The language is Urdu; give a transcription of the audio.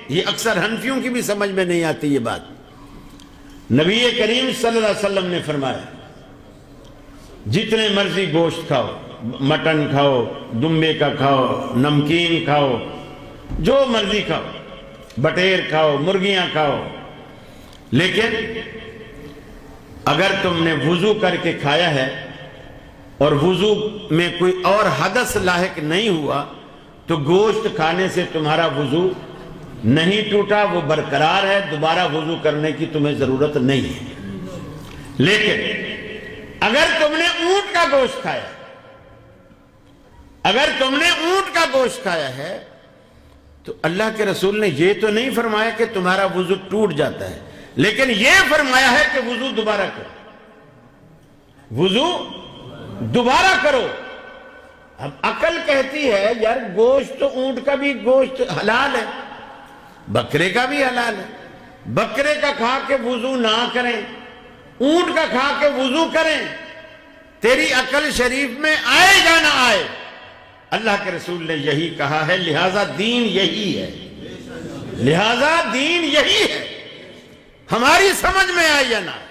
یہ اکثر حنفیوں کی بھی سمجھ میں نہیں آتی یہ بات۔ نبی کریم صلی اللہ علیہ وسلم نے فرمایا جتنے مرضی گوشت کھاؤ، مٹن کھاؤ، دمبے کا کھاؤ، نمکین کھاؤ، جو مرضی کھاؤ، بٹیر کھاؤ، مرغیاں کھاؤ، لیکن اگر تم نے وضو کر کے کھایا ہے اور وضو میں کوئی اور حدث لاحق نہیں ہوا تو گوشت کھانے سے تمہارا وضو نہیں ٹوٹا، وہ برقرار ہے، دوبارہ وضو کرنے کی تمہیں ضرورت نہیں ہے۔ لیکن اگر تم نے اونٹ کا گوشت کھایا، اگر تم نے اونٹ کا گوشت کھایا ہے تو اللہ کے رسول نے یہ تو نہیں فرمایا کہ تمہارا وضو ٹوٹ جاتا ہے، لیکن یہ فرمایا ہے کہ وضو دوبارہ کرو، وضو دوبارہ کرو۔ اب عقل کہتی ہے یار گوشت تو اونٹ کا بھی گوشت حلال ہے، بکرے کا بھی حلال ہے، بکرے کا کھا کے وضو نہ کریں، اونٹ کا کھا کے وضو کریں، تیری عقل شریف میں آئے یا نہ آئے؟ اللہ کے رسول نے یہی کہا ہے، لہذا دین یہی ہے، لہذا دین یہی ہے، ہماری سمجھ میں آئے یا نہ آئے۔